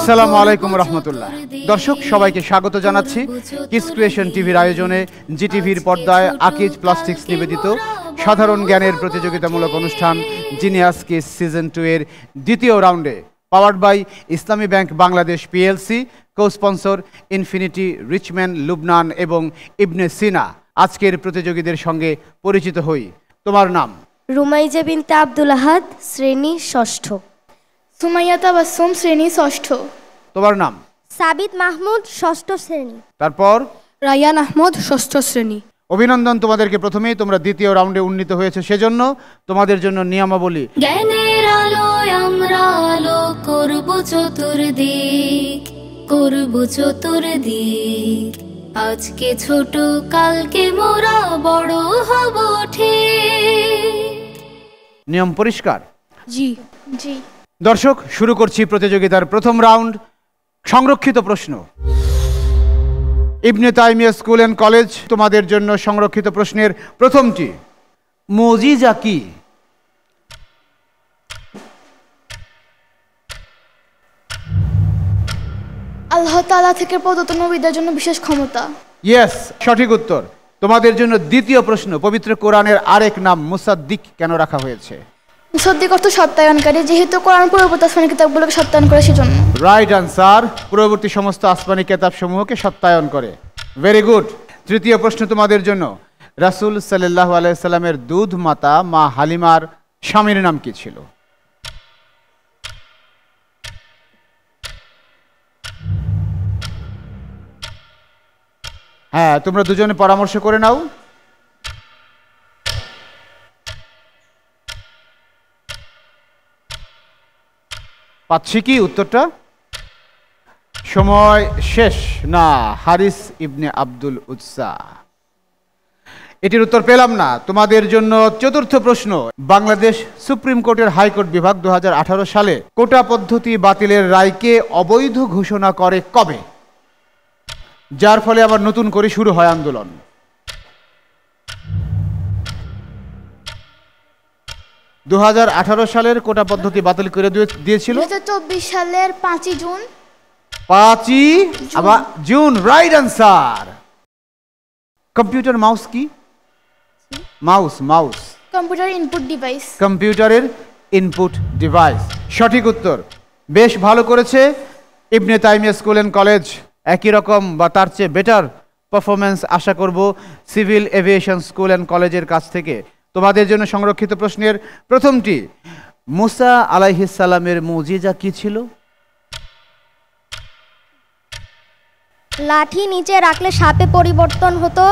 আসসালামু আলাইকুম রহমতুল্লাহ। দর্শক সবাইকে স্বাগত জানাচ্ছি কিস ক্রিয়েশন টিভির আয়োজনে জিটিভির পর্দায় আকিজ প্লাস্টিক্স নিবেদিত সাধারণ জ্ঞানের প্রতিযোগিতামূলক অনুষ্ঠান জিনিয়াস কিস সিজন 2 এর দ্বিতীয় রাউন্ডে, powered by Islami bank Bangladesh PLC, co sponsor infinity, Richman, Lubnan এবং ইবনে সিনা। আজকের প্রতিযোগীদের সঙ্গে পরিচিত হই। তোমার নাম? রুমাইজা বিনতে আব্দুল আহাদ, শ্রেণী ষষ্ঠ। সুমাইয়া তাবাসসুম, শ্রেণী ষষ্ঠ। তোমার নাম? সাবিত মাহমুদ, ষষ্ঠ শ্রেণী। তারপর? রায়ান আহমদ, ষষ্ঠ শ্রেণী। অভিনন্দন তোমাদেরকে। প্রথমেই তোমরা দ্বিতীয় রাউন্ডে উন্নীত হয়েছে, সেজন্য তোমাদের জন্য নিয়মাবলী। জ্ঞানের আলোয় আমরা আলো করব চতুর্দিক, করব চতুর্দিক। আজকে ছোট, কালকে মোরা বড় হব ঠিক। নিয়ম পরিষ্কার? জি জি। দর্শক, শুরু করছি প্রতিযোগিতার প্রথম রাউন্ড। সংরক্ষিত প্রশ্ন। ইবনে তাইমিয়া স্কুল অ্যান্ড কলেজ তোমাদের জন্য সংরক্ষিত প্রশ্নের প্রথমটি, মুজিজা কি? আল্লাহ তাআলা থেকে প্রদত্ত নবীদের জন্য বিশেষ ক্ষমতা। ইয়েস, সঠিক উত্তর। তোমাদের জন্য দ্বিতীয় প্রশ্ন, পবিত্র কোরআনের আরেক নাম মুসাদ্দিক কেন রাখা হয়েছে? মুসাদ্দিক অর্থ সত্যায়নকারী, যেহেতু কোরআন পূর্ববর্তী আসমানি কিতাবগুলোকে সত্যায়ন করে সেজন্য। রাইট আনসার, পূর্ববর্তী সমস্ত আসমানি কিতাবসমূহকে সত্যায়ন করে। Very good. তৃতীয় প্রশ্ন তোমাদের জন্য, রাসূল সাল্লাল্লাহু আলাইহি সাল্লামের দুধ মাতা মা হালিমার স্বামীর নাম কি ছিল? হ্যাঁ, তোমরা দুজনে পরামর্শ করে নাও। পাচ্ছি কি উত্তরটা? সময় শেষ। না, হারিস ইবনে আব্দুল উজ্জা। এটির উত্তর পেলাম না। তোমাদের জন্য চতুর্থ প্রশ্ন, বাংলাদেশ সুপ্রিম কোর্টের হাইকোর্ট বিভাগ 2018 সালে কোটা পদ্ধতি বাতিলের রায়কে অবৈধ ঘোষণা করে কবে, যার ফলে আবার নতুন করে শুরু হয় আন্দোলন? সালের কোটা পদ্ধতি বাতিল করে দিয়েছিল 2024 সালের 5ই জুন। 5ই জুন। Right answer. কম্পিউটার মাউস কি? Mouse, mouse computer input device. কম্পিউটারের ইনপুট ডিভাইস, সঠিক উত্তর। বেশ ভালো করেছে Ibne Taimiya school and college. একই রকম বা তার চেয়ে বেটার পারফরমেন্স আশা করব সিভিল এভিয়েশন স্কুল অ্যান্ড কলেজের কাছ থেকে। তোমাদের জন্য সংরক্ষিত প্রশ্নের প্রথমটি, মুসা আলাইহিস সালামের মুজিজা কি ছিল? লাঠি নিচে রাখলে সাপে পরিবর্তন হতো।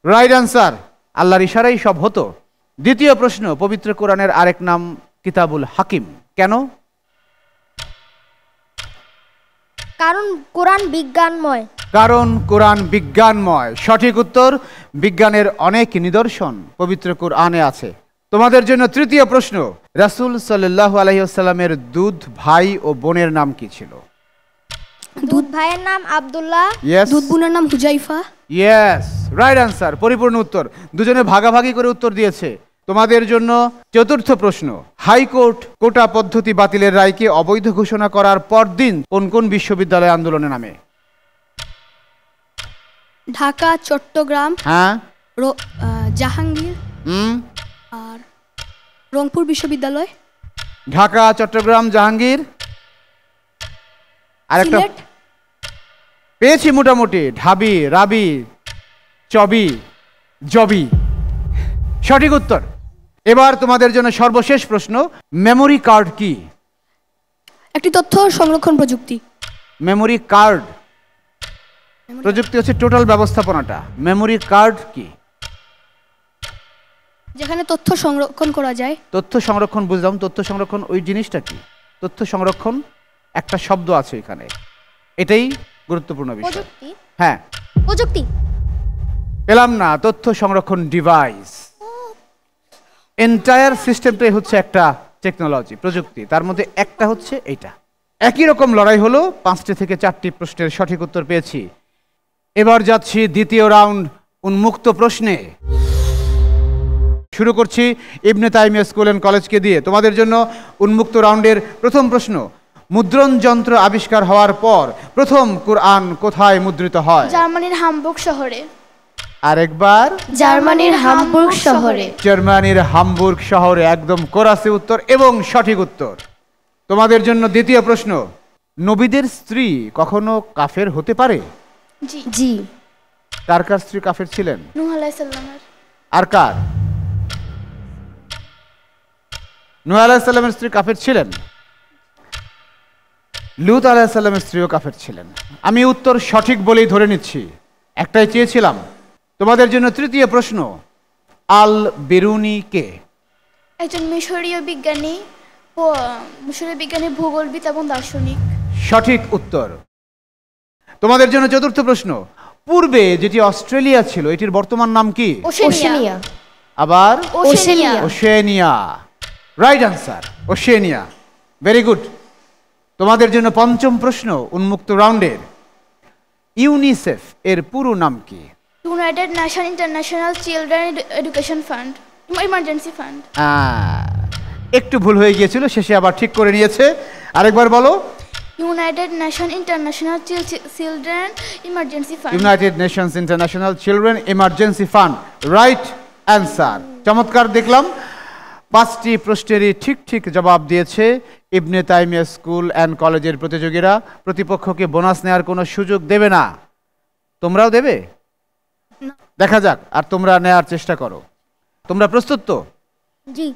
Right answer. আল্লাহর ইশারাই সব হতো। দ্বিতীয় প্রশ্ন, পবিত্র কোরআনের আরেক নাম কিতাবুল হাকিম কেন? কারণ কোরআন বিজ্ঞানময়। কারণ কোরআন বিজ্ঞানময়, সঠিক উত্তর। বিজ্ঞানের অনেক নিদর্শন পবিত্র কোরআনে আছে। তোমাদের জন্য তৃতীয় প্রশ্ন, রাসূল সাল্লাল্লাহু আলাইহি ওয়াসাল্লামের দুধ ভাই ও বোনের নাম কি ছিল? দুধ ভাইয়ের নাম আব্দুল্লাহ, দুধ বোনের নাম হুজাইফা। ইয়েস, রাইট আনসার, পরিপূর্ণ উত্তর। দুজনে ভাগাভাগি করে উত্তর দিয়েছে। তোমাদের জন্য চতুর্থ প্রশ্ন, হাইকোর্ট কোটা পদ্ধতি বাতিলের রায়কে অবৈধ ঘোষণা করার পরদিন কোন কোন বিশ্ববিদ্যালয় আন্দোলনে নামে? ঢাকা, চট্টগ্রাম, হ্যাঁ, জাহাঙ্গীর আর রংপুর বিশ্ববিদ্যালয়। ঢাকা, চট্টগ্রাম, জাহাঙ্গীর, আরেকটা পেয়েছি মোটামুটি, ঢাবি, রাবি, চবি, জবি, সঠিক উত্তর। এবার তোমাদের জন্য সর্বশেষ প্রশ্ন, মেমোরি কার্ড কি? একটি তথ্য সংরক্ষণ প্রযুক্তি। মেমোরি কার্ড প্রযুক্তি হচ্ছে টোটাল ব্যবস্থাপনাটা। মেমোরি কার্ড কি? যেখানে তথ্য সংরক্ষণ করা যায়। তথ্য সংরক্ষণ বুঝলাম, তথ্য সংরক্ষণ ওই জিনিসটা কি? তথ্য সংরক্ষণ একটা শব্দ আছে এখানে, এটাই গুরুত্বপূর্ণ বিষয়। প্রযুক্তি। হ্যাঁ, প্রযুক্তি পেলাম না। তথ্য সংরক্ষণ ডিভাইস, এন্টায়ার সিস্টেমটাই হচ্ছে একটা টেকনোলজি, প্রযুক্তি। তার মধ্যে একটা হচ্ছে এইটা। একই রকম লড়াই হলো, 5টি থেকে 4টি প্রশ্নের সঠিক উত্তর পেয়েছি। এবার যাচ্ছি দ্বিতীয় রাউন্ড, উন্মুক্ত প্রশ্নে। শুরু করছি ইবনে তাইমিয়া স্কুল অ্যান্ড কলেজকে দিয়ে। তোমাদের জন্য উন্মুক্ত রাউন্ডের প্রথম প্রশ্ন, মুদ্রণ যন্ত্র আবিষ্কার হওয়ার পর প্রথম কুরআন কোথায় মুদ্রিত হয়? জার্মানির হামবুর্গ শহরে। আরেকবার, জার্মানির হামবুর্গ শহরে। জার্মানির হামবুর্গ শহরে, একদম কোরাসে উত্তর এবং সঠিক উত্তর। তোমাদের জন্য দ্বিতীয় প্রশ্ন, নবীদের স্ত্রী কখনো কাফের হতে পারে? জি। জি। কার কার স্ত্রী কাফের ছিলেন? নূহ আলাইহিস সালামের। আর কার? নূহ আলাইহিস সালামের স্ত্রী কাফের ছিলেন। লূত আলাইহিস সালামের স্ত্রীও কাফের ছিলেন। আমি উত্তর সঠিক বলেই ধরে নিচ্ছি, একটাই চেয়েছিলাম। তোমাদের জন্য তৃতীয় প্রশ্ন, আল বেরুনি কে? একজন মিশরীয় বিজ্ঞানী, ভূগোলবিদ এবং দার্শনিক। সঠিক উত্তর। তোমাদের জন্য চতুর্থ প্রশ্ন, পূর্বে যেটি অস্ট্রেলিয়া ছিল এটির বর্তমান নাম কি? ওশেনিয়া। আবার Oceania. Oceania, right answer, Oceania. Very good. তোমাদের জন্য পঞ্চম প্রশ্ন, উন্মুক্ত রাউন্ডের, ইউনিসেফ এর পুরো নাম কি? United nation international children education fund, emergency fund. একটু ভুল হয়ে গিয়েছিল, শেষে আবার ঠিক করে নিয়েছে। আরেকবার বলো। United nation international children emergency fund. United Nations international children emergency fund, right answer. চমৎকার দেখলাম, 5টি প্রশ্নেরই ঠিক ঠিক জবাব দিয়েছে ইবনে তাইমিয়া স্কুল অ্যান্ড কলেজের প্রতিযোগীরা। প্রতিপক্ষকে বোনাস নেওয়ার কোনো সুযোগ দেবে না। তোমরাও দেবে? দেখা যাক। আর তোমরা নেয়ার চেষ্টা করো। তোমরা প্রস্তুত তো? জি।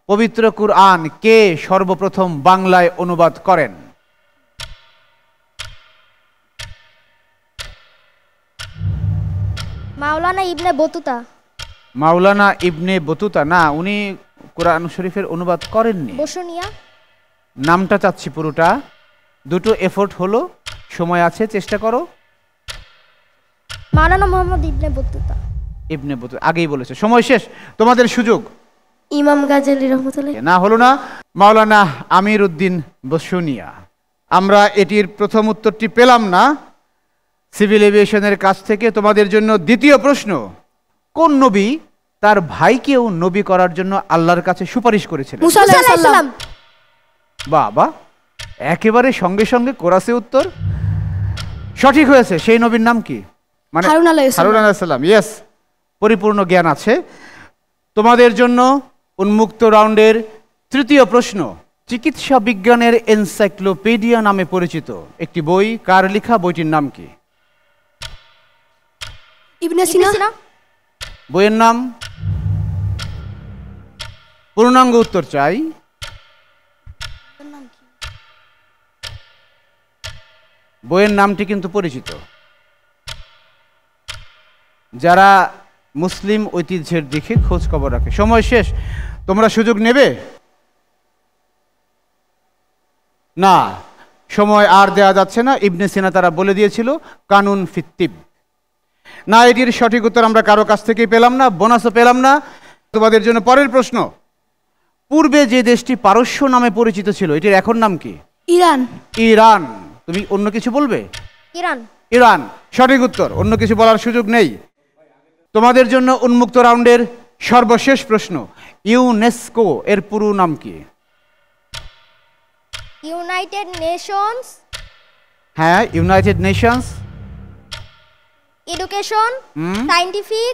পবিত্র কুরআন কে সর্বপ্রথম বাংলায় অনুবাদ করেন? মাওলানা ইবনে বতুতা। মাওলানা ইবনে বতুতা না, উনি কোরআন শরীফের অনুবাদ করেননি। বসুনিয়া। নামটা চাচ্ছি পুরোটা। দুটো এফোর্ট হলো, সময় আছে, চেষ্টা করো। Maulana Mohammad Ibn Battuta. Ibn Battuta আগেই বলেছে, সময় শেষ, তোমাদের সুযোগ। ইমাম গাজ্জালি রহমতুল্লাহ। না হলো না। মাওলানা আমির উদ্দিন বসুনিয়া। আমরা এটির প্রথম উত্তরটি পেলাম না সিভিল এভিয়েশনের কাছ থেকে। তোমাদের জন্য দ্বিতীয় প্রশ্ন, কোন নবী তার ভাইকেও নবী করার জন্য আল্লাহর কাছে সুপারিশ করেছিলেন? মুসা আলাইহিস সালাম। বাবা, একেবারে সঙ্গে সঙ্গে কোরাসে উত্তর সঠিক হয়েছে। সেই নবীর নাম কি? মানে হারুন আলাইহিস সালাম। হারুন আলাইহিস সালাম। ইয়েস, পরিপূর্ণ জ্ঞান আছে। তোমাদের জন্য উন্মুক্ত রাউন্ডের তৃতীয় প্রশ্ন, চিকিৎসা বিজ্ঞানের এনসাইক্লোপিডিয়া নামে পরিচিত একটি বই কার লেখা? বইটির নাম কি? ইবনে সিনা। বইয়ের নাম? পূর্ণাঙ্গ উত্তর চাই। বইয়ের নামটি কিন্তু পরিচিত। যারা মুসলিম ঐতিহ্যের দিকে খোঁজ খবর রাখে। সময় শেষ, তোমরা সুযোগ নেবে না, সময় আর দেওয়া যাচ্ছে না। ইবনে সিনা তারা বলে দিয়েছিল কানুন ফিত্তিব। না, এটির সঠিক উত্তর আমরা কারো কাছ থেকেই পেলাম না, বোনাসও পেলাম না। তোমাদের জন্য পরের প্রশ্ন, পূর্বে যে দেশটি পারস্য নামে পরিচিত ছিল এটির এখন নাম কি? ইরান। ইরান। তুমি অন্য কিছু বলবে? ইরান। ইরান, সঠিক উত্তর। অন্য কিছু বলার সুযোগ নেই। তোমাদের জন্য উন্মুক্ত রাউন্ডের সর্বশেষ প্রশ্ন, ইউনেস্কো এর পুরো নাম কি? United Nations. হ্যাঁ, United Nations education scientific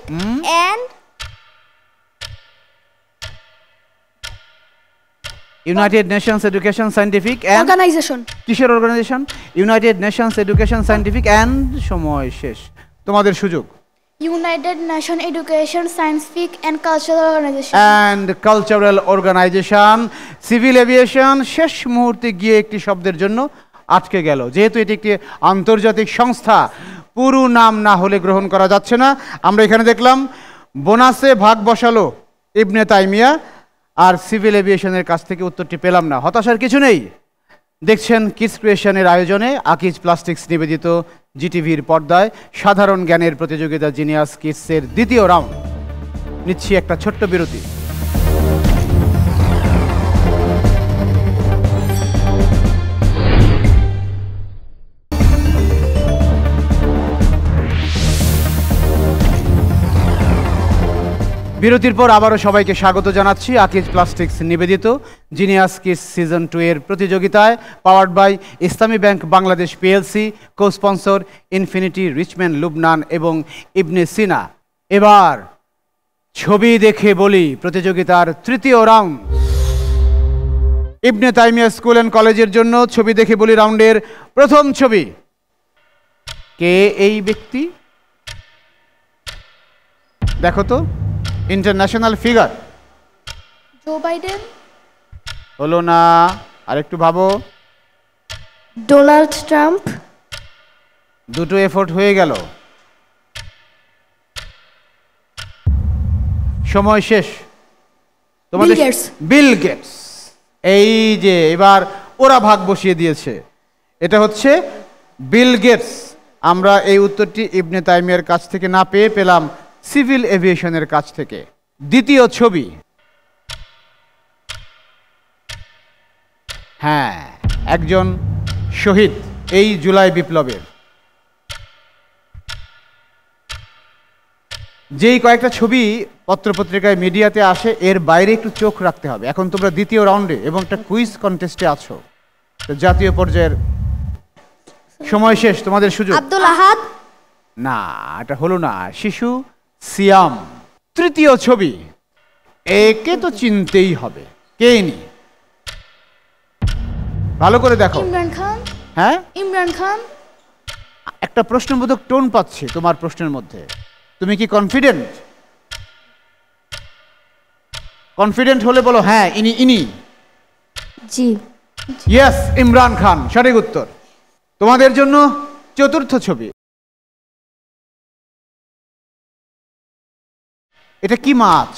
and United Nations education scientific and organization. কিসের organization? United Nations education scientific and, সময় শেষ, তোমাদের সুযোগ। United Nation education scientific and cultural organization. And cultural organization. Civil aviation শেষ মুহূর্তে গিয়ে একটি শব্দের জন্য আটকে গেল। যেহেতু এটি একটি আন্তর্জাতিক সংস্থা, পুরো নাম না হলে গ্রহণ করা যাচ্ছে না। আমরা এখানে দেখলাম বোনাসে ভাগ বসালো ইবনে তাইমিয়া, আর সিভিল এভিয়েশনের কাছ থেকে উত্তরটি পেলাম না। হতাশার কিছু নেই। দেখছেন কিডস ক্রিয়েশনের আয়োজনে আকিজ প্লাস্টিক্স নিবেদিত জিটিভির পর্দায় সাধারণ জ্ঞানের প্রতিযোগিতা জিনিয়াস কিডসের দ্বিতীয় রাউন্ড। নিচ্ছি একটা ছোট্ট বিরতি। বিরতির পর আবারও সবাইকে স্বাগত জানাচ্ছি আকিজ প্লাস্টিক্স নিবেদিত জিনিয়াস কিস সিজন 2 এর প্রতিযোগিতায়, powered by Islami bank Bangladesh PLC, co sponsor infinity, Richman Lubnan এবং ইবনে সিনা। এবার ছবি দেখে বলি প্রতিযোগিতার তৃতীয় round. Ibn Taimiya school and কলেজের জন্য ছবি দেখে বলি রাউন্ডের প্রথম ছবি। কে এই ব্যক্তি? দেখো তো, ইন্টারন্যাশনাল ফিগার। Joe Biden. হলো না, আরেকটু ভাবো। Donald Trump. দুটো এফোর্ট হয়ে গেল, সময় শেষ তোমাদের। Bill Gates. এই যে এবার ওরা ভাগ বসিয়ে দিয়েছে, এটা হচ্ছে বিল গেটস। আমরা এই উত্তরটি ইবনে তাইমিয়ার কাছ থেকে না পেয়ে পেলাম সিভিল এভিয়েশনের কাছ থেকে। দ্বিতীয় ছবি। হ্যাঁ, একজন শহীদ এই জুলাই বিপ্লবের। যেই কয়েকটা ছবি পত্রপত্রিকায় মিডিয়াতে আসে, এর বাইরে একটু চোখ রাখতে হবে। এখন তোমরা দ্বিতীয় রাউন্ডে এবং একটা কুইজ কন্টেস্টে আছো, জাতীয় পর্যায়ের। সময় শেষ, তোমাদের সুযোগ। আব্দুল আহাদ। না, এটা হলো না। শিশু সিয়াম। তৃতীয় ছবি। একে তো চিনতেই হবে, কে নি? ভালো করে দেখো। ইমরান খান। হ্যাঁ, ইমরান খান। একটা প্রশ্নবোধক টোন পাচ্ছি তোমার প্রশ্নের মধ্যে। তুমি কি কনফিডেন্ট? কনফিডেন্ট হলে বলো হ্যাঁ ইনি ইনি। জি। ইয়েস, ইমরান খান সঠিক উত্তর। তোমাদের জন্য চতুর্থ ছবি। এটা কি মাছ?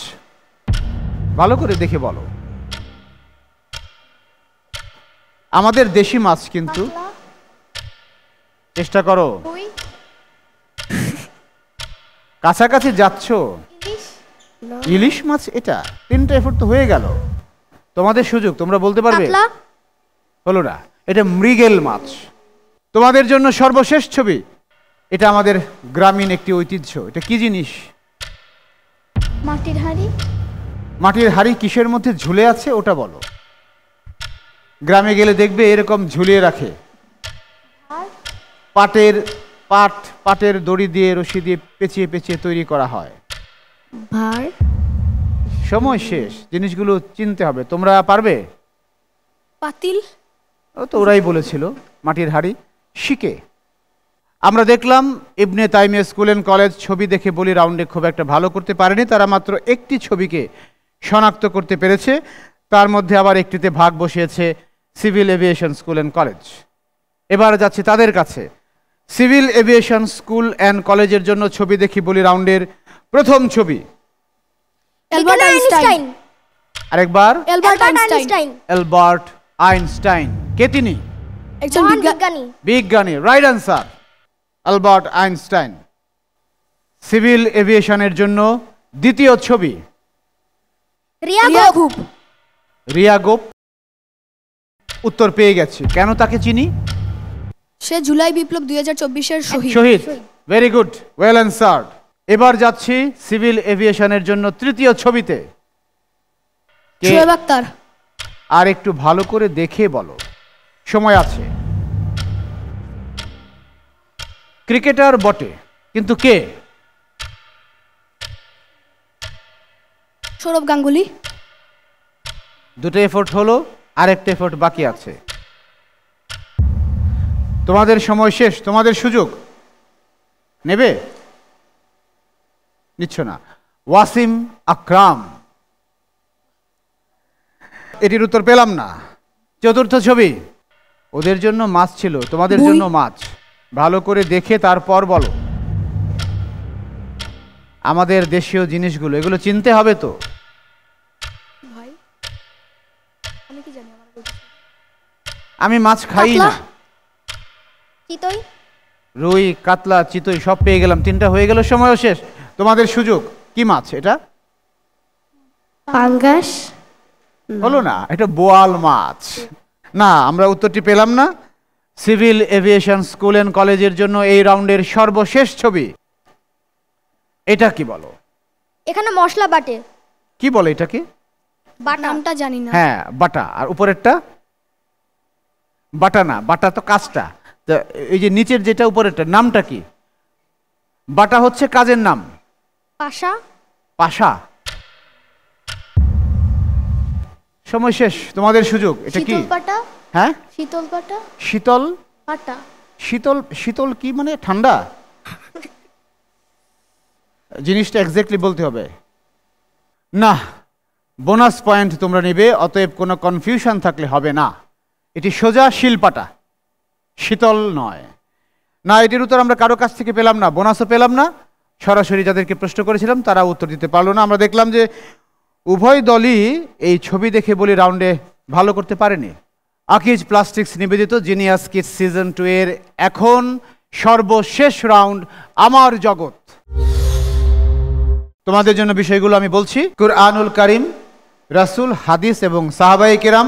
ভালো করে দেখে বলো। আমাদের দেশি মাছ কিন্তু। চেষ্টা করো, কই? কাছাকাছি যাচ্ছ। ইলিশ। ইলিশ মাছ। এটা তিনটা এফোর্ট তো হয়ে গেল, তোমাদের সুযোগ, তোমরা বলতে পারবে। কাতলা। হলো না, এটা মৃগেল মাছ। তোমাদের জন্য সর্বশেষ ছবি। এটা আমাদের গ্রামীণ একটি ঐতিহ্য। এটা কি জিনিস? মাটির হাঁড়ি। মাটির হাঁড়ি কিসের মধ্যে ঝুলে আছে ওটা বলো। গ্রামে গেলে দেখবে এরকম ঝুলিয়ে রাখে। পাটের দড়ি দিয়ে, রশি দিয়ে পেঁচিয়ে পেঁচিয়ে তৈরি করা হয়। ভার। সময় শেষ, জিনিসগুলো চিনতে হবে। তোমরা পারবে? পাতিল। ও তো ওরাই বলেছিল মাটির হাঁড়ি। শিকে। আমরা দেখলাম ইবনে তাইমিয়া স্কুল অ্যান্ড কলেজ ছবি দেখে বলি রাউন্ডে খুব একটা ভালো করতে পারেনি। তারা মাত্র একটি ছবিকে শনাক্ত করতে পেরেছে, তার মধ্যে আবার একটিতে ভাগ বসিয়েছে civil aviation school and college. এবার যাচ্ছে তাদের কাছে। সিভিল এভিয়েশন স্কুল অ্যান্ড কলেজের জন্য ছবি দেখি বলি রাউন্ডের প্রথম ছবি। Albert Einstein. আরেকবার। Albert Einstein. Albert Einstein. কে তিনি? একজন বিজ্ঞানী। বিজ্ঞানী, right answer, Albert Einstein. Civil এভিয়েশনের জন্য দ্বিতীয় ছবি। রিয়া গোপ। রিয়া গোপ। উত্তর পেয়ে গেছি। কেন তাকে চিনি? সে জুলাই বিপ্লব 2024-এর শহীদ। শহীদ। Very good, well answered. এবার যাচ্ছি সিভিল এভিয়েশনের জন্য তৃতীয় ছবিতে। শোয়েব আক্তার। আর একটু ভালো করে দেখে বলো, সময় আছে। ক্রিকেটার বটে, কিন্তু কে? সৌরভ গাঙ্গুলি। দুটো এফোর্ট হলো, আরেকটা এফোর্ট বাকি আছে। তোমাদের সময় শেষ, তোমাদের সুযোগ। নেবে? নিচ্ছ না। ওয়াসিম আকরাম। এটির উত্তর পেলাম না। চতুর্থ ছবি। ওদের জন্য মাছ ছিল, তোমাদের জন্য মাছ। ভালো করে দেখে তারপর বলো। আমাদের দেশীয় জিনিসগুলো, এগুলো চিনতে হবে তো। ভাই আমি কি জানি, আমার আমি মাছ খাই না। চিতই। রুই, কাতলা, চিতই সব পেয়ে গেলাম, তিনটা হয়ে গেল, সময়ও শেষ। তোমাদের সুযোগ। কি মাছ এটা? পাঙ্গাস। হলো না, এটা বোয়াল মাছ। না, আমরা উত্তরটি পেলাম না। সিভিল এভিয়েশন স্কুল অ্যান্ড কলেজের জন্য এই রাউন্ডের সর্বশেষ ছবি। এটা কি বলো? এখানে মশলা বাটে। কি বলে এটাকে? বাটা। নামটা জানি না। হ্যাঁ বাটা। আর উপরেরটা? বাটা না, বাটা তো কাজটা। তো এই যে নিচের যেটা উপরেরটা নামটা কি? বাটা হচ্ছে কাজের নাম। পাশা। পাশা। সময় শেষ, তোমাদের সুযোগ। এটা কি? শীতল পাটা। হ্যাঁ শীতল পাটা। শীতল পাটা। শীতল শীতল কি মানে ঠান্ডা? জিনিসটা এক্স্যাক্টলি বলতে হবে না। বোনাস পয়েন্ট তোমরা নেবে, অতএব কোনো কনফিউশন থাকলে হবে না। এটি সোজা শিলপাটা, শীতল নয়। না, এটির উত্তর আমরা কারো কাছ থেকে পেলাম না, বোনাসও পেলাম না। সরাসরি যাদেরকে প্রশ্ন করেছিলাম তারা উত্তর দিতে পারলো না। আমরা দেখলাম যে উভয় দলই এই ছবি দেখে বলি রাউন্ডে ভালো করতে পারেনি। আকিজ প্লাস্টিক্স নিবেদিত জিনিয়াস কিডস সিজন 2 এর এখন সর্বশেষ রাউন্ড আমার জগৎ। তোমাদের জন্য বিষয়গুলো আমি বলছি। কুরআনুল কারীম, রাসূল, হাদিস এবং সাহাবায়ে কেরাম,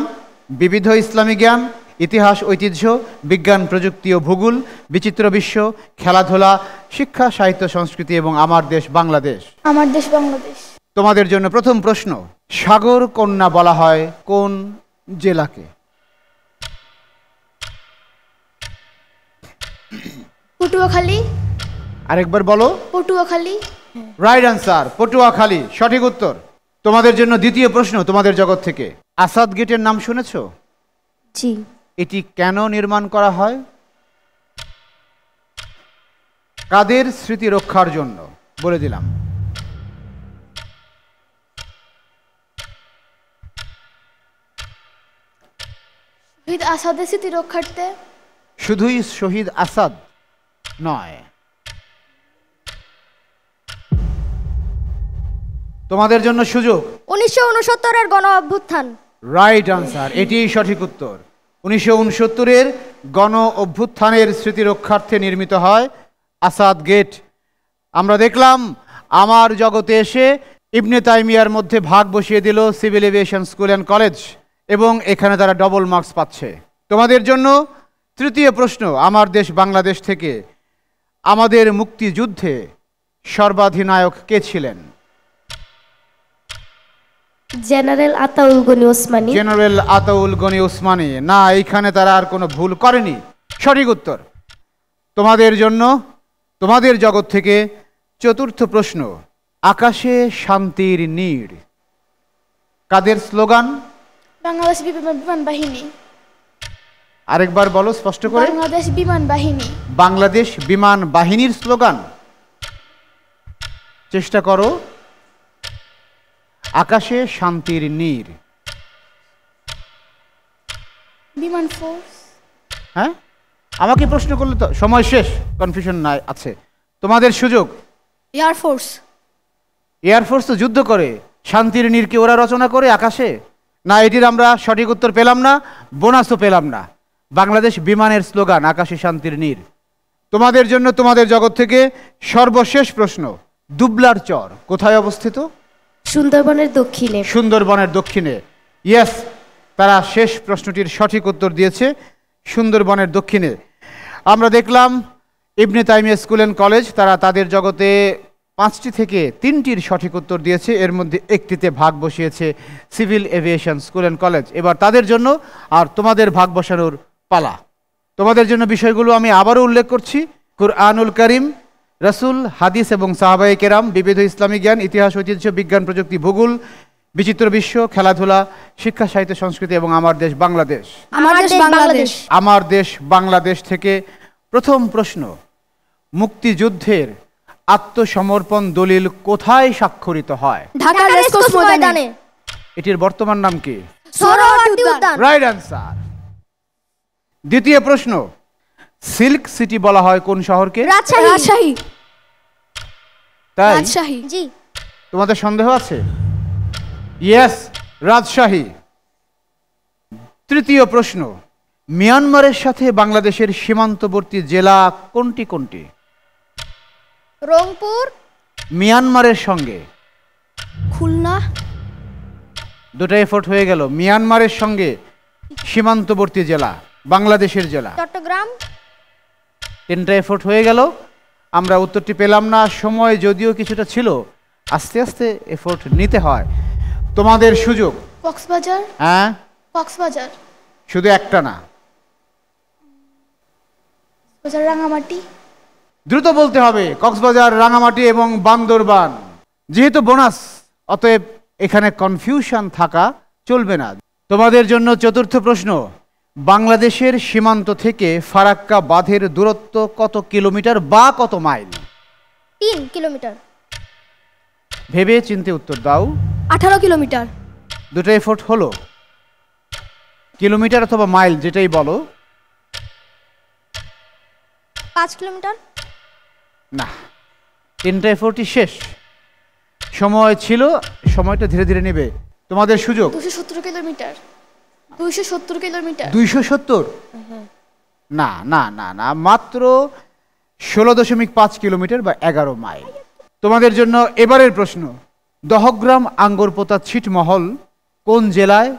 বিবিধ ইসলামী জ্ঞান, ইতিহাস, ঐতিহ্য, বিজ্ঞান, প্রযুক্তি ও ভূগোল, বিচিত্র বিশ্ব, খেলাধুলা, শিক্ষা, সাহিত্য, সংস্কৃতি এবং আমার দেশ বাংলাদেশ। আমার দেশ বাংলাদেশ। তোমাদের জন্য প্রথম প্রশ্ন, সাগর কন্যা বলা হয় কোন জেলাকে? পটুয়াখালী। আরেকবার বলো। পটুয়াখালী। রাইট আনসার, পটুয়াখালী সঠিক উত্তর। তোমাদের জন্য দ্বিতীয় প্রশ্ন তোমাদের জগৎ থেকে, আসাদ গেটের নাম শুনেছো? জি। এটি কেন নির্মাণ করা হয়? কাদের স্মৃতি রক্ষার জন্য? বলে দিলাম। শহীদ আসাদের স্মৃতি রক্ষার্থে। শুধুই শহীদ আসাদ নয়, তোমাদের জন্য সুযোগ। 1969 এর গণ অভ্যুত্থান। রাইট আনসার, এটিই সঠিক উত্তর। 1969 গণ অভ্যুত্থানের স্মৃতি রক্ষার্থে নির্মিত হয় আসাদ গেট। আমরা দেখলাম আমার জগতে এসে ইবনে তাইমিয়ার মধ্যে ভাগ বসিয়ে দিল civil aviation school and college, এবং এখানে তারা ডবল মার্কস পাচ্ছে। তোমাদের জন্য তৃতীয় প্রশ্ন আমার দেশ বাংলাদেশ থেকে, আমাদের মুক্তিযুদ্ধে সর্বাধিনায়ক কে ছিলেন? জেনারেল আতাউল গনি ওসমানী। জেনারেল আতাউল গনি ওসমানী। না, এইখানে তারা আর কোনো ভুল করেনি, সঠিক উত্তর। তোমাদের জন্য তোমাদের জগৎ থেকে চতুর্থ প্রশ্ন, আকাশে শান্তির নীড় কাদের স্লোগান? বাংলাদেশ বিমান বাহিনী। আরেকবার বলো স্পষ্ট করে। বাংলাদেশ বিমান বাহিনী। বাংলাদেশ বিমান বাহিনীর স্লোগান। চেষ্টা করো। আকাশে শান্তির নীড়। বিমান ফোর্স। হ্যাঁ, আমাকে প্রশ্ন করলে তো সময় শেষ, কনফিউশন নাই আছে। তোমাদের সুযোগ। Air force. এয়ারফোর্স তো যুদ্ধ করে, শান্তির নীড়কে ওরা রচনা করে আকাশে? না, এটির আমরা সঠিক উত্তর পেলাম না, বোনাসও পেলাম না। বাংলাদেশ বিমানের স্লোগান আকাশে শান্তির নীড়। তোমাদের জন্য তোমাদের জগৎ থেকে সর্বশেষ প্রশ্ন, দুবলার চর কোথায় অবস্থিত? সুন্দরবনের দক্ষিণে। সুন্দরবনের দক্ষিণে। ইয়েস, তারা শেষ প্রশ্নটির সঠিক উত্তর দিয়েছে, সুন্দরবনের দক্ষিণে। আমরা দেখলাম ইবনে তাইমিয়া স্কুল অ্যান্ড কলেজ, তারা তাদের জগতে 5টি থেকে 3টির সঠিক উত্তর দিয়েছে, এর মধ্যে একটিতে ভাগ বসিয়েছে civil aviation school and college. এবার তাদের জন্য আর তোমাদের ভাগ বসানোর পালা। তোমাদের জন্য বিষয়গুলো আমি আবারও উল্লেখ করছি। কুরআনুল কারীম, রাসূল, হাদিস এবং সাহাবায়ে কেরাম, বিবিধ ইসলামী জ্ঞান, ইতিহাস, ঐতিহ্য, বিজ্ঞান, প্রযুক্তি, ভূগোল, বিচিত্র বিশ্ব, খেলাধুলা, শিক্ষা, সাহিত্য, সংস্কৃতি এবং আমার দেশ বাংলাদেশ। আমার দেশ বাংলাদেশ। আমার দেশ বাংলাদেশ থেকে প্রথম প্রশ্ন, মুক্তিযুদ্ধের আত্মসমর্পণ দলিল কোথায় স্বাক্ষরিত হয়? ঢাকা রেসকোর্স ময়দানে। এটির বর্তমান নাম কি? সোহরাওয়ার্দী উদ্যান। Right answer. দ্বিতীয় প্রশ্ন, সিল্ক সিটি বলা হয় কোন শহরকে? রাজশাহী। তাই রাজশাহী। জি। তোমাদের সন্দেহ আছে? ইয়েস, রাজশাহী। তৃতীয় প্রশ্ন, মিয়ানমারের সাথে বাংলাদেশের সীমান্তবর্তী জেলা কোনটি কোনটি? রংপুর। মিয়ানমারের সঙ্গে খুলনা। দুটো এফোর্ট হয়ে গেল। মিয়ানমারের সঙ্গে সীমান্তবর্তী জেলা, বাংলাদেশের জেলা। চট্টগ্রাম। 3টা এফোর্ট হয়ে গেল। আমরা উত্তরটি পেলাম না, সময় যদিও কিছুটা ছিল, আস্তে আস্তে এফোর্ট নিতে হয়। তোমাদের সুযোগ। কক্সবাজার। হ্যাঁ, কক্সবাজার। শুধু একটা না, বাজার, রাঙামাটি। দ্রুত বলতে হবে। কক্সবাজার, রাঙামাটি এবং বান্দরবান। যেহেতু বোনাস, অতএব এখানে কনফিউশন থাকা চলবে না। তোমাদের জন্য চতুর্থ প্রশ্ন। বাংলাদেশের সীমান্ত থেকে ফারাক্কা বাঁধের দূরত্ব কত কিলোমিটার বা কত মাইল? 3 কিলোমিটার। ভেবে চিন্তে উত্তর দাও। 18 কিলোমিটার। দুটো এফোর্ট হলো, কিলোমিটার অথবা মাইল যেটাই বলো। 5 কিলোমিটার। না, তিনটা এফোর্টই শেষ। সময় ছিল, সময়টা ধীরে ধীরে নেবে। তোমাদের সুযোগ। 270 কিলোমিটার। 270 কিলোমিটার। 270? না না না না, মাত্র 16.5 কিলোমিটার বা 11 মাইল। তোমাদের জন্য এবারের প্রশ্ন। দহগ্রাম আঙ্গরপোতা ছিটমহল কোন জেলায়?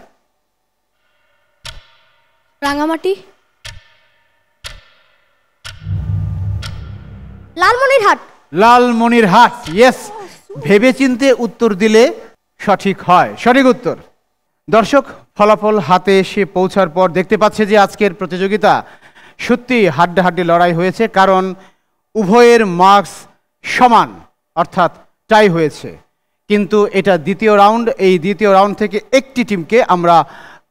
রাঙামাটি। লালমনিরহাট। লালমনিরহাট, ইয়েস। ভেবেচিন্তে উত্তর দিলে সঠিক হয়। সঠিক উত্তর। দর্শক, ফলাফল হাতে এসে পৌঁছার পর দেখতে পাচ্ছে যে আজকের প্রতিযোগিতা সত্যি হাড্ডাহাড্ডি লড়াই হয়েছে, কারণ উভয়ের মার্কস সমান, অর্থাৎ টাই হয়েছে। কিন্তু এটা দ্বিতীয় রাউন্ড। এই দ্বিতীয় রাউন্ড থেকে একটি টিমকে আমরা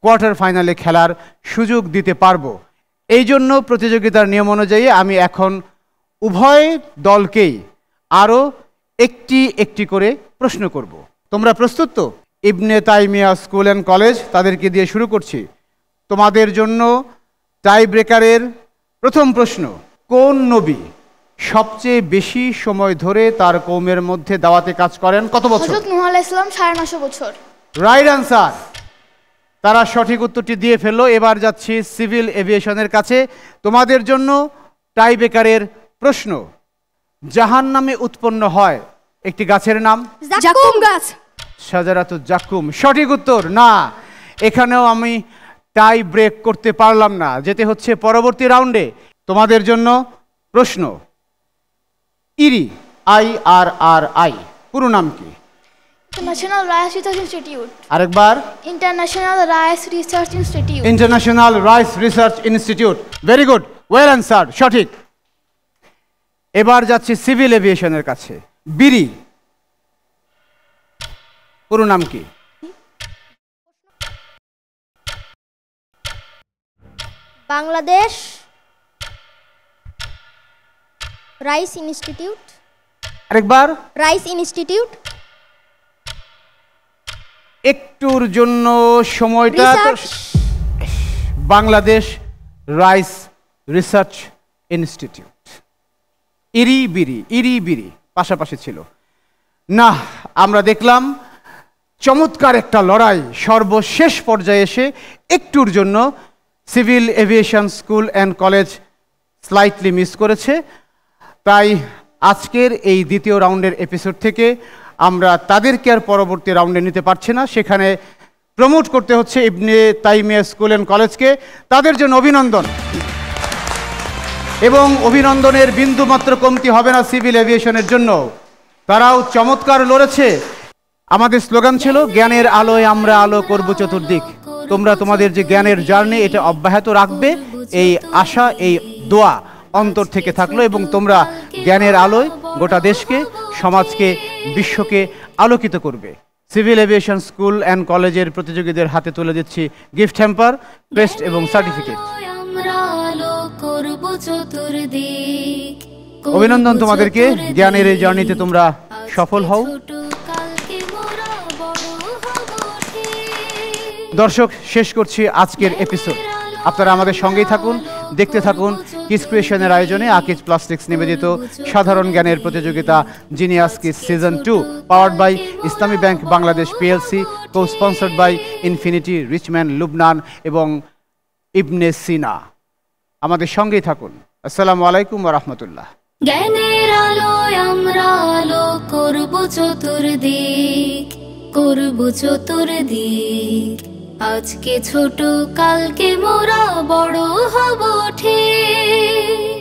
কোয়ার্টার ফাইনালে খেলার সুযোগ দিতে পারবো। এই জন্য প্রতিযোগিতার নিয়ম অনুযায়ী আমি এখন উভয় দলকেই আরও একটি একটি করে প্রশ্ন করব। তোমরা প্রস্তুত তো? ইবনে তাইমিয়া স্কুল অ্যান্ড কলেজ, তাদেরকে দিয়ে শুরু করছি। তোমাদের জন্য টাই ব্রেকারের প্রথম প্রশ্ন। কোন নবী সবচেয়ে বেশি সময় ধরে তার কওমের মধ্যে দাওয়াতে কাজ করেন? কত বছর? হযরত নূহ আলাইহিস সালাম 950 বছর। Right answer. তারা সঠিক উত্তরটি দিয়ে ফেললো। এবার যাচ্ছি সিভিল এভিয়েশনের কাছে। তোমাদের জন্য টাই ব্রেকারের প্রশ্ন। জাহান্নামে উৎপন্ন হয় একটি গাছের নাম? জাকুম গাছ। শাজারাতুল জাকুম। সঠিক উত্তর। না, এখানেও আমি টাই ব্রেক করতে পারলাম না, যেতে হচ্ছে পরবর্তী রাউন্ডে। তোমাদের জন্য প্রশ্ন। ইরি, IRRI পুরো নাম কি? International Rice research Institute. আরেকবার। International Rice research Institute. International Rice research Institute. Very good, well answer, সঠিক। এবার যাচ্ছি সিভিল এভিয়েশনের কাছে। বিরি পুরো নাম কি? Bangladesh rice institute. আরেকবার। Rice institute. একটুর জন্য সময়টা তো। Bangladesh rice research institute. IRRI BRRI পাশাপাশি ছিল না। আমরা দেখলাম চমৎকার একটা লড়াই। সর্বশেষ পর্যায়ে এসে একটুর জন্য civil aviation school and college slightly miss করেছে। তাই আজকের এই দ্বিতীয় রাউন্ডের এপিসোড থেকে আমরা তাদেরকে আর পরবর্তী রাউন্ডে নিতে পারছি না। সেখানে প্রমোট করতে হচ্ছে ইবনে তাইমিয়া স্কুল অ্যান্ড কলেজকে। তাদের জন্য অভিনন্দন, এবং অভিনন্দনের বিন্দুমাত্র কমতি হবে না সিভিল এভিয়েশনের জন্য। তারাও চমৎকার লড়েছে। আমাদের স্লোগান ছিল, জ্ঞানের আলোয় আমরা আলো করব চতুর্দিক। তোমরা তোমাদের যে জ্ঞানের জার্নি, এটা অব্যাহত রাখবে, এই আশা, এই দোয়া অন্তর থেকে থাকলো, এবং তোমরা জ্ঞানের আলোয় গোটা দেশকে, সমাজকে, বিশ্বকে আলোকিত করবে। সিভিল এভিয়েশন স্কুল অ্যান্ড কলেজের প্রতিযোগীদের হাতে তুলে দিচ্ছি গিফট হ্যাম্পার, ক্রেস্ট এবং সার্টিফিকেট। অভিনন্দন তোমাদেরকে। জ্ঞানের এই জার্নিতে তোমরা সফল হও। দর্শক, শেষ করছি আজকের এপিসোড। আপনারা আমাদের সঙ্গেই থাকুন, দেখতে থাকুন কিস ক্রিয়েশনের আয়োজনে আকিজ প্লাস্টিক্স নিবেদিত সাধারণ জ্ঞানের প্রতিযোগিতা genius kids season 2, powered by Islami bank Bangladesh PLC, co sponsored by Infinity, Richman Lubnan এবং ইবনে সিনা। আমাদের সঙ্গেই থাকুন। আসসালামু আলাইকুম ওয়া রাহমাতুল্লাহ। জ্ঞানের আলোয় আমরা আলো করব চতুর্দিক, করব চতুর্দিক। আজকে ছোট, কালকে মোরা বড় হব ঠিক।